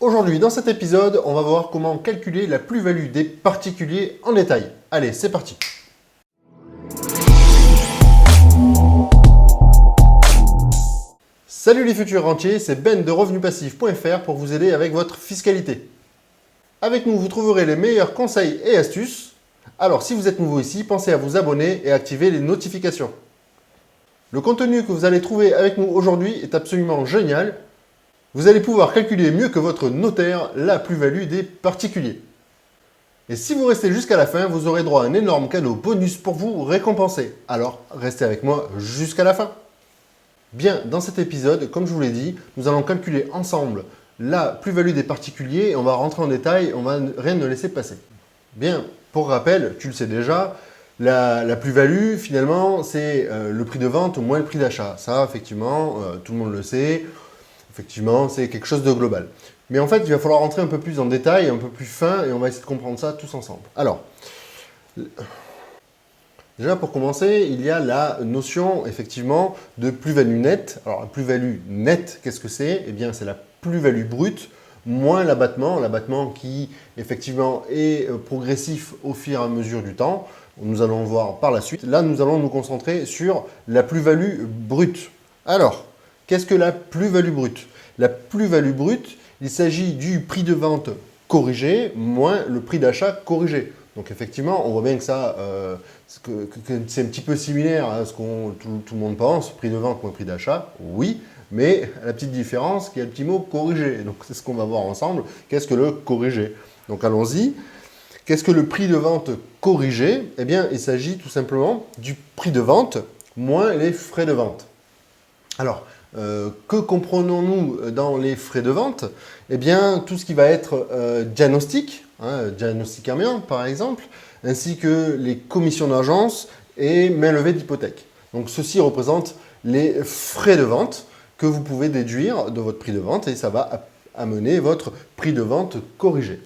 Aujourd'hui, dans cet épisode, on va voir comment calculer la plus-value des particuliers en détail. Allez, c'est parti! Salut les futurs rentiers, c'est Ben de revenuspassifs.fr pour vous aider avec votre fiscalité. Avec nous, vous trouverez les meilleurs conseils et astuces. Alors, si vous êtes nouveau ici, pensez à vous abonner et activer les notifications. Le contenu que vous allez trouver avec nous aujourd'hui est absolument génial. Vous allez pouvoir calculer mieux que votre notaire la plus-value des particuliers. Et si vous restez jusqu'à la fin, vous aurez droit à un énorme cadeau bonus pour vous récompenser. Alors, restez avec moi jusqu'à la fin. Bien, dans cet épisode, comme je vous l'ai dit, nous allons calculer ensemble la plus-value des particuliers et on va rentrer en détail, on va rien ne laisser passer. Bien, pour rappel, tu le sais déjà, la plus-value, finalement, c'est le prix de vente moins le prix d'achat. Ça, effectivement, tout le monde le sait. Effectivement, c'est quelque chose de global. Mais en fait, il va falloir rentrer un peu plus en détail, un peu plus fin, et on va essayer de comprendre ça tous ensemble. Alors, déjà pour commencer, il y a la notion, effectivement, de plus-value nette. Alors, la plus-value nette, qu'est-ce que c'est? Eh bien, c'est la plus-value brute moins l'abattement. L'abattement qui, effectivement, est progressif au fur et à mesure du temps. Nous allons le voir par la suite. Là, nous allons nous concentrer sur la plus-value brute. Alors, qu'est-ce que la plus-value brute? La plus-value brute, il s'agit du prix de vente corrigé moins le prix d'achat corrigé. Donc effectivement, on voit bien que ça, que c'est un petit peu similaire à ce que tout le monde pense, prix de vente moins prix d'achat, oui, mais la petite différence, qu'il y a le petit mot corrigé. Donc c'est ce qu'on va voir ensemble. Qu'est-ce que le corrigé? Donc allons-y. Qu'est-ce que le prix de vente corrigé? Eh bien, il s'agit tout simplement du prix de vente moins les frais de vente. Alors, que comprenons-nous dans les frais de vente? Eh bien, tout ce qui va être diagnostic, diagnostic amiable par exemple, ainsi que les commissions d'agence et mainlevée d'hypothèque. Donc, ceci représente les frais de vente que vous pouvez déduire de votre prix de vente et ça va amener votre prix de vente corrigé.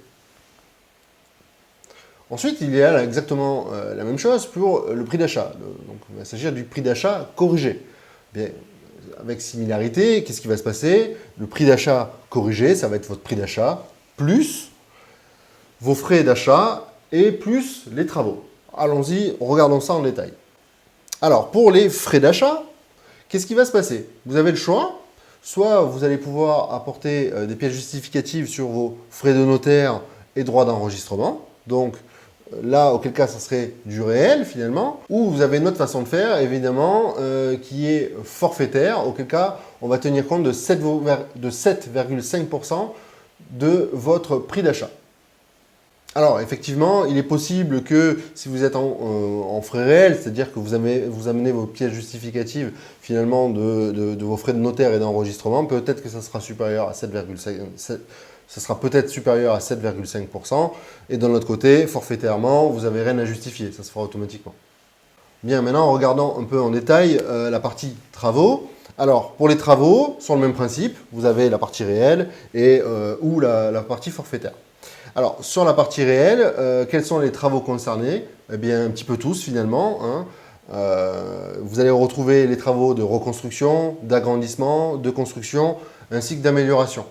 Ensuite, il y a exactement la même chose pour le prix d'achat. Donc, il va s'agir du prix d'achat corrigé. Bien, avec similarité, qu'est-ce qui va se passer? Le prix d'achat corrigé, ça va être votre prix d'achat, plus vos frais d'achat et plus les travaux. Allons-y, regardons ça en détail. Alors, pour les frais d'achat, qu'est-ce qui va se passer? Vous avez le choix, soit vous allez pouvoir apporter des pièces justificatives sur vos frais de notaire et droits d'enregistrement. Donc, là, auquel cas, ça serait du réel finalement. Ou vous avez une autre façon de faire, évidemment, qui est forfaitaire. Auquel cas, on va tenir compte de 7,5% de votre prix d'achat. Alors, effectivement, il est possible que si vous êtes en frais réels, c'est-à-dire que vous amenez vos pièces justificatives finalement de vos frais de notaire et d'enregistrement, peut-être que ça sera supérieur à 7,5%. Ça sera peut-être supérieur à 7,5%. Et de l'autre côté, forfaitairement, vous n'avez rien à justifier. Ça se fera automatiquement. Bien, maintenant, regardons un peu en détail la partie travaux. Alors, pour les travaux, sur le même principe, vous avez la partie réelle et, ou la partie forfaitaire. Alors, sur la partie réelle, quels sont les travaux concernés? Eh bien, un petit peu tous, finalement. Vous allez retrouver les travaux de reconstruction, d'agrandissement, de construction, ainsi que d'amélioration.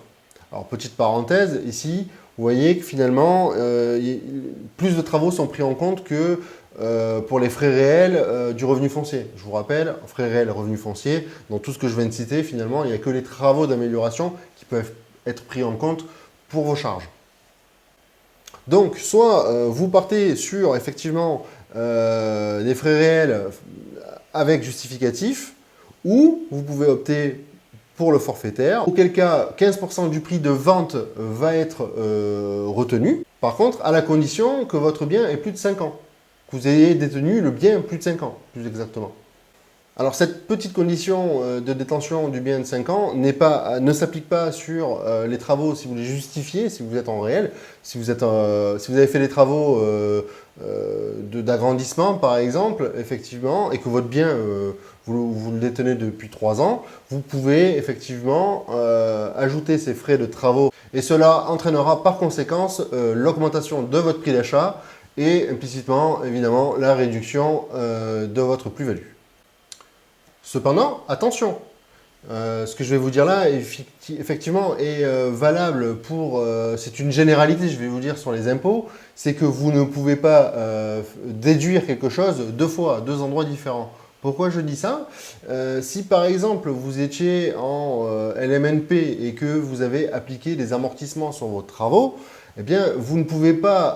Alors, petite parenthèse, ici, vous voyez que finalement, plus de travaux sont pris en compte que pour les frais réels du revenu foncier. Je vous rappelle, frais réels, revenu foncier, dans tout ce que je viens de citer, finalement, il n'y a que les travaux d'amélioration qui peuvent être pris en compte pour vos charges. Donc, soit vous partez sur, effectivement, des frais réels avec justificatif, ou vous pouvez opter pour le forfaitaire, auquel cas 15% du prix de vente va être retenu. Par contre, à la condition que votre bien ait plus de 5 ans, que vous ayez détenu le bien plus de 5 ans, plus exactement. Alors cette petite condition de détention du bien de 5 ans ne s'applique pas sur les travaux si vous les justifiez, si vous êtes en réel. Si vous avez fait les travaux d'agrandissement par exemple, effectivement, et que votre bien, vous le détenez depuis 3 ans, vous pouvez effectivement ajouter ces frais de travaux. Et cela entraînera par conséquence l'augmentation de votre prix d'achat et implicitement, évidemment, la réduction de votre plus-value. Cependant, attention, Ce que je vais vous dire là, effectivement, est valable pour... c'est une généralité, je vais vous dire, sur les impôts. C'est que vous ne pouvez pas déduire quelque chose deux fois, à deux endroits différents. Pourquoi je dis ça? Si par exemple, vous étiez en LMNP et que vous avez appliqué des amortissements sur vos travaux, eh bien, vous ne pouvez pas,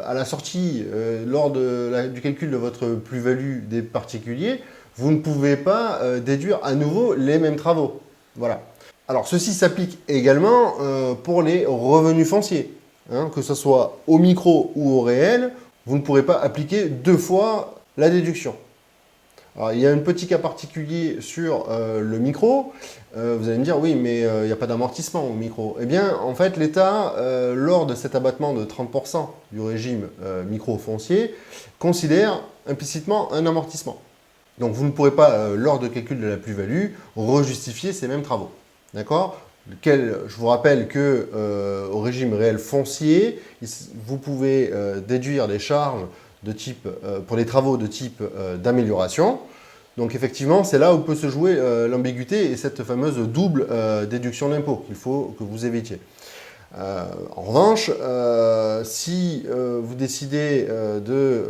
à la sortie, lors du calcul de votre plus-value des particuliers, vous ne pouvez pas déduire à nouveau les mêmes travaux. Voilà. Alors, ceci s'applique également pour les revenus fonciers. Hein, que ce soit au micro ou au réel, vous ne pourrez pas appliquer deux fois la déduction. Alors, il y a un petit cas particulier sur le micro. Vous allez me dire, oui, mais il n'y a pas d'amortissement au micro. Eh bien, en fait, l'État, lors de cet abattement de 30% du régime micro-foncier, considère implicitement un amortissement. Donc, vous ne pourrez pas, lors de calcul de la plus-value, rejustifier ces mêmes travaux. D'accord? Je vous rappelle que au régime réel foncier, vous pouvez déduire des charges de type, pour les travaux de type d'amélioration. Donc effectivement, c'est là où peut se jouer l'ambiguïté et cette fameuse double déduction d'impôt qu'il faut que vous évitiez. En revanche, si vous décidez de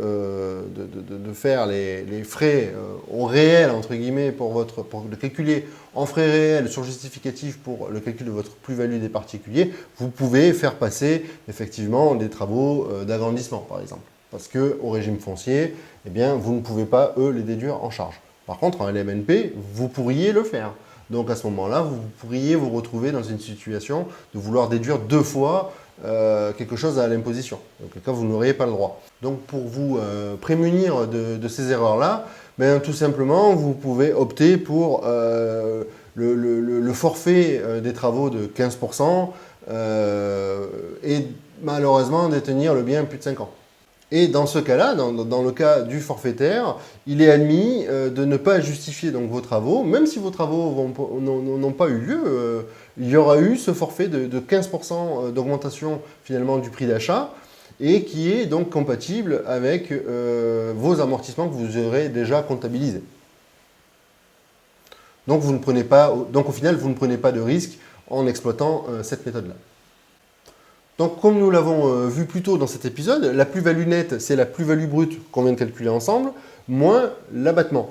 faire les frais au réel, entre guillemets, pour le calculer en frais réels sur justificatif pour le calcul de votre plus-value des particuliers, vous pouvez faire passer effectivement des travaux d'agrandissement, par exemple. Parce qu'au régime foncier, eh bien, vous ne pouvez pas, eux, les déduire en charge. Par contre, en LMNP, vous pourriez le faire. Donc à ce moment-là, vous pourriez vous retrouver dans une situation de vouloir déduire deux fois quelque chose à l'imposition. Donc cas, vous n'auriez pas le droit. Donc pour vous prémunir de ces erreurs-là, ben, tout simplement, vous pouvez opter pour le forfait des travaux de 15% et malheureusement détenir le bien plus de 5 ans. Et dans ce cas-là, dans le cas du forfaitaire, il est admis de ne pas justifier donc, vos travaux, même si vos travaux n'ont pas eu lieu, il y aura eu ce forfait de 15% d'augmentation finalement du prix d'achat et qui est donc compatible avec vos amortissements que vous aurez déjà comptabilisés. Donc, au final, vous ne prenez pas de risque en exploitant cette méthode-là. Donc, comme nous l'avons vu plus tôt dans cet épisode, la plus-value nette, c'est la plus-value brute qu'on vient de calculer ensemble, moins l'abattement.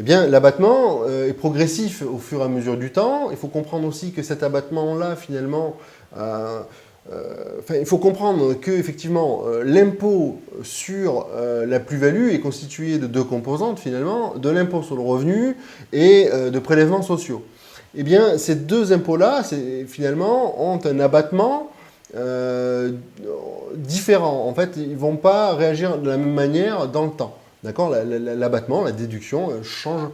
Eh bien, l'abattement est progressif au fur et à mesure du temps. Il faut comprendre aussi que cet abattement-là, finalement, il faut comprendre que effectivement, l'impôt sur la plus-value est constitué de deux composantes, finalement, de l'impôt sur le revenu et de prélèvements sociaux. Eh bien, ces deux impôts-là, finalement, ont un abattement différents. En fait, ils ne vont pas réagir de la même manière dans le temps. D'accord? L'abattement, la déduction change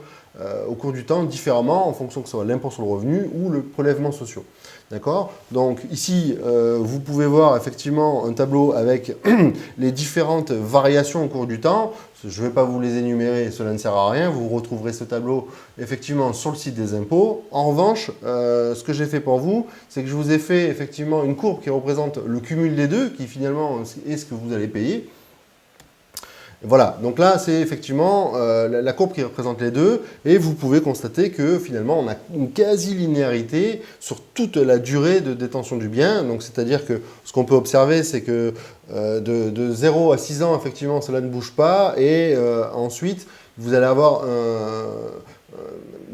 au cours du temps différemment en fonction que ce soit l'impôt sur le revenu ou le prélèvement social. D'accord? Donc ici, vous pouvez voir effectivement un tableau avec les différentes variations au cours du temps. Je ne vais pas vous les énumérer, cela ne sert à rien. Vous retrouverez ce tableau effectivement sur le site des impôts. En revanche, ce que j'ai fait pour vous, c'est que je vous ai fait effectivement une courbe qui représente le cumul des deux, qui finalement est ce que vous allez payer. Voilà, donc là c'est effectivement la courbe qui représente les deux et vous pouvez constater que finalement on a une quasi-linéarité sur toute la durée de détention du bien. Donc c'est-à-dire que ce qu'on peut observer c'est que de 0 à 6 ans effectivement cela ne bouge pas et ensuite vous allez avoir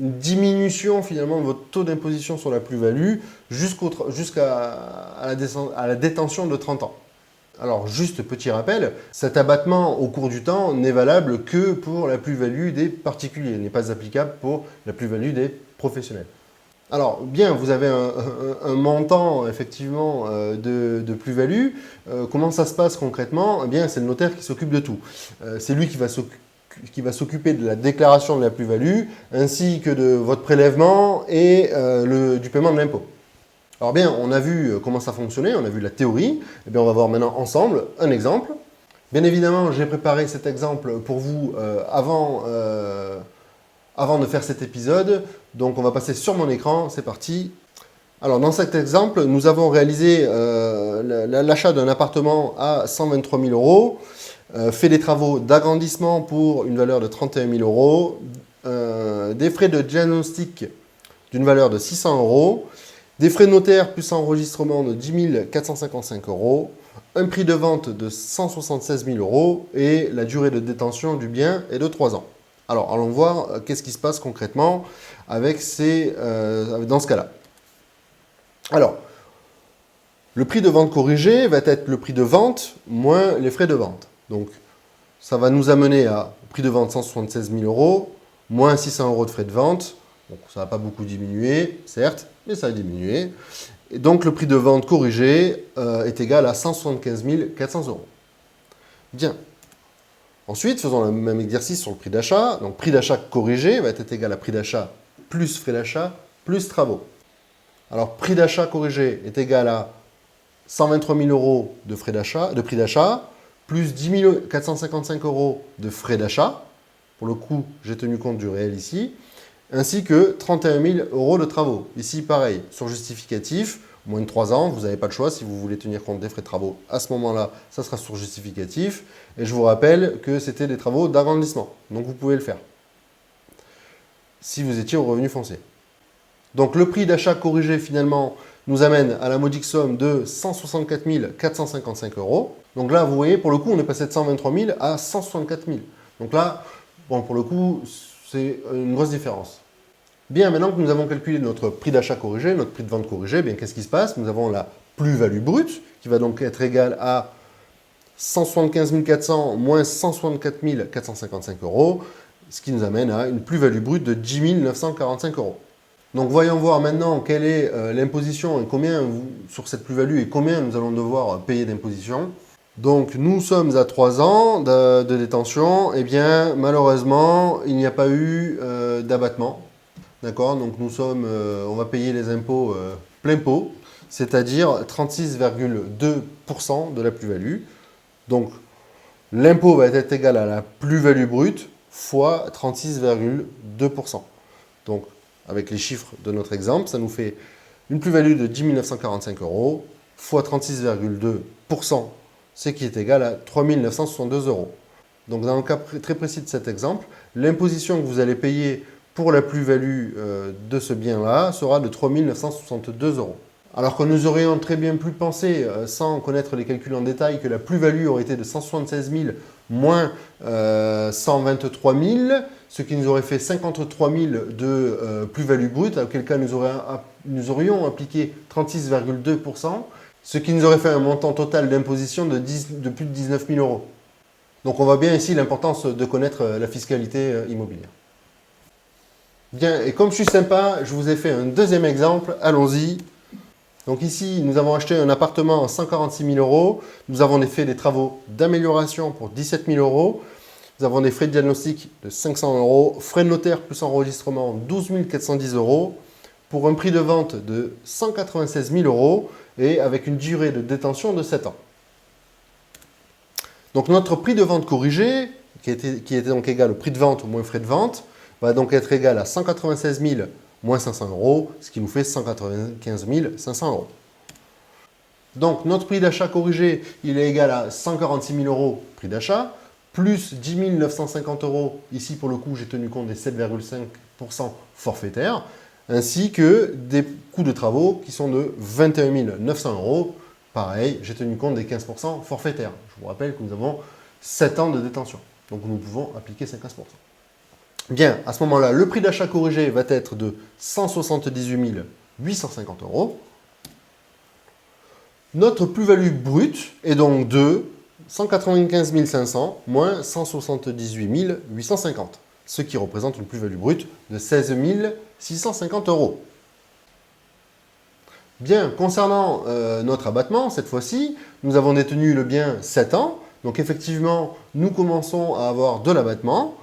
une diminution finalement de votre taux d'imposition sur la plus-value jusqu'à la détention de 30 ans. Alors, juste petit rappel, cet abattement au cours du temps n'est valable que pour la plus-value des particuliers, il n'est pas applicable pour la plus-value des professionnels. Alors, bien, vous avez un montant effectivement de plus-value. Comment ça se passe concrètement? Eh bien, c'est le notaire qui s'occupe de tout. C'est lui qui va s'occuper de la déclaration de la plus-value, ainsi que de votre prélèvement et du paiement de l'impôt. Alors bien, on a vu comment ça fonctionnait, on a vu la théorie. Eh bien, on va voir maintenant ensemble un exemple. Bien évidemment, j'ai préparé cet exemple pour vous avant de faire cet épisode. Donc, on va passer sur mon écran. C'est parti. Alors, dans cet exemple, nous avons réalisé l'achat d'un appartement à 123 000 €, fait des travaux d'agrandissement pour une valeur de 31 000 €, des frais de diagnostic d'une valeur de 600 €, des frais de notaire plus enregistrement de 10 455 €, un prix de vente de 176 000 € et la durée de détention du bien est de 3 ans. Alors, allons voir qu'est-ce qui se passe concrètement avec dans ce cas-là. Alors, le prix de vente corrigé va être le prix de vente moins les frais de vente. Donc, ça va nous amener à prix de vente 176 000 € moins 600 € de frais de vente. Donc, ça ne va pas beaucoup diminuer, certes, mais ça va diminuer. Et donc, le prix de vente corrigé est égal à 175 400 €. Bien. Ensuite, faisons le même exercice sur le prix d'achat. Donc, prix d'achat corrigé va être égal à prix d'achat plus frais d'achat plus travaux. Alors, prix d'achat corrigé est égal à 123 000 € de prix d'achat, plus 10 455 € de frais d'achat. Pour le coup, j'ai tenu compte du réel ici. Ainsi que 31 000 € de travaux. Ici, pareil, sur justificatif, moins de 3 ans, vous n'avez pas le choix. Si vous voulez tenir compte des frais de travaux, à ce moment-là, ça sera sur justificatif. Et je vous rappelle que c'était des travaux d'agrandissement. Donc, vous pouvez le faire. Si vous étiez au revenu foncier. Donc, le prix d'achat corrigé, finalement, nous amène à la modique somme de 164 455 €. Donc là, vous voyez, pour le coup, on est passé de 123 000 à 164 000. Donc là, bon, pour le coup, c'est une grosse différence. Bien, maintenant que nous avons calculé notre prix d'achat corrigé, notre prix de vente corrigé, bien qu'est-ce qui se passe? Nous avons la plus-value brute qui va donc être égale à 175 400 moins 164 455 €, ce qui nous amène à une plus-value brute de 10 945 €. Donc voyons voir maintenant quelle est l'imposition et combien sur cette plus-value et combien nous allons devoir payer d'imposition. Donc nous sommes à 3 ans de détention, et bien malheureusement il n'y a pas eu d'abattement. D'accord, donc on va payer les impôts plein pot, c'est-à-dire 36,2% de la plus-value. Donc l'impôt va être égal à la plus-value brute fois 36,2%. Donc avec les chiffres de notre exemple, ça nous fait une plus-value de 10 945 € fois 36,2%, ce qui est égal à 3 962 €. Donc dans le cas très précis de cet exemple, l'imposition que vous allez payer pour la plus-value de ce bien-là sera de 3 962 €. Alors que nous aurions très bien pu penser, sans connaître les calculs en détail, que la plus-value aurait été de 176 000 moins 123 000, ce qui nous aurait fait 53 000 de plus-value brute, auquel cas nous aurions appliqué 36,2%, ce qui nous aurait fait un montant total d'imposition de plus de 19 000 €. Donc on voit bien ici l'importance de connaître la fiscalité immobilière. Bien, et comme je suis sympa, je vous ai fait un deuxième exemple, allons-y. Donc ici, nous avons acheté un appartement à 146 000 €, nous avons fait des travaux d'amélioration pour 17 000 €, nous avons des frais de diagnostic de 500 €, frais de notaire plus enregistrement 12 410 €, pour un prix de vente de 196 000 € et avec une durée de détention de 7 ans. Donc notre prix de vente corrigé, qui était donc égal au prix de vente moins frais de vente, va donc être égal à 196 000 moins 500 €, ce qui nous fait 195 500 €. Donc notre prix d'achat corrigé, il est égal à 146 000 € prix d'achat, plus 10 950 €, ici pour le coup j'ai tenu compte des 7,5% forfaitaires, ainsi que des coûts de travaux qui sont de 21 900 €. Pareil, j'ai tenu compte des 15% forfaitaires. Je vous rappelle que nous avons 7 ans de détention, donc nous pouvons appliquer ces 15%. Bien, à ce moment-là, le prix d'achat corrigé va être de 178 850 €. Notre plus-value brute est donc de 195 500 moins 178 850, ce qui représente une plus-value brute de 16 650 €. Bien, concernant notre abattement, cette fois-ci, nous avons détenu le bien 7 ans. Donc effectivement, nous commençons à avoir de l'abattement.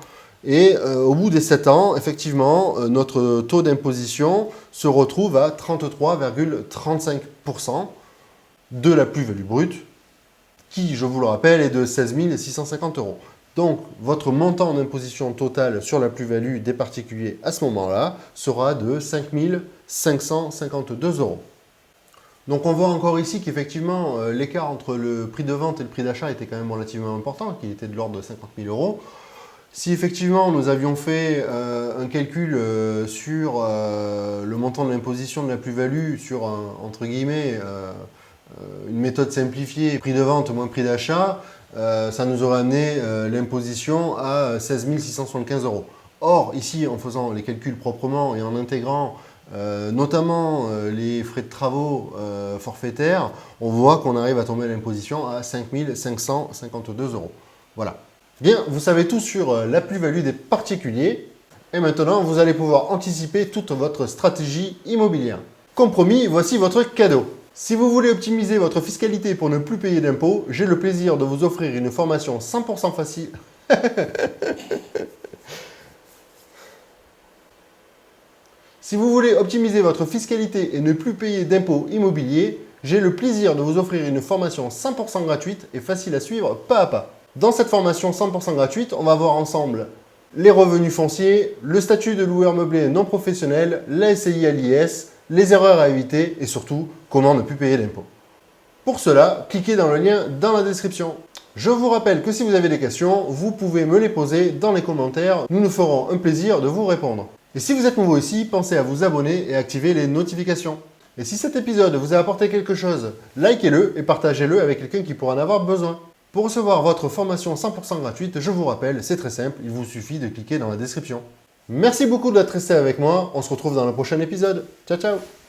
Et au bout des 7 ans, effectivement, notre taux d'imposition se retrouve à 33,35% de la plus-value brute, qui, je vous le rappelle, est de 16 650 €. Donc, votre montant d'imposition totale sur la plus-value des particuliers à ce moment-là sera de 5 552 €. Donc, on voit encore ici qu'effectivement, l'écart entre le prix de vente et le prix d'achat était quand même relativement important, qui était de l'ordre de 50 000 €. Si effectivement nous avions fait un calcul sur le montant de l'imposition de la plus-value sur entre guillemets une méthode simplifiée, prix de vente moins prix d'achat, ça nous aurait amené l'imposition à 16 675 €. Or, ici, en faisant les calculs proprement et en intégrant notamment les frais de travaux forfaitaires, on voit qu'on arrive à tomber à l'imposition à 5 552 €. Voilà. Bien, vous savez tout sur la plus-value des particuliers. Et maintenant, vous allez pouvoir anticiper toute votre stratégie immobilière. Compromis, voici votre cadeau. Si vous voulez optimiser votre fiscalité pour ne plus payer d'impôts, j'ai le plaisir de vous offrir une formation 100% facile. Si vous voulez optimiser votre fiscalité et ne plus payer d'impôts immobiliers, j'ai le plaisir de vous offrir une formation 100% gratuite et facile à suivre pas à pas. Dans cette formation 100% gratuite, on va voir ensemble les revenus fonciers, le statut de loueur meublé non professionnel, la SCI à l'IS, les erreurs à éviter et surtout comment ne plus payer d'impôts. Pour cela, cliquez dans le lien dans la description. Je vous rappelle que si vous avez des questions, vous pouvez me les poser dans les commentaires. Nous nous ferons un plaisir de vous répondre. Et si vous êtes nouveau ici, pensez à vous abonner et activer les notifications. Et si cet épisode vous a apporté quelque chose, likez-le et partagez-le avec quelqu'un qui pourra en avoir besoin. Pour recevoir votre formation 100% gratuite, je vous rappelle, c'est très simple, il vous suffit de cliquer dans la description. Merci beaucoup d'être resté avec moi, on se retrouve dans le prochain épisode. Ciao ciao!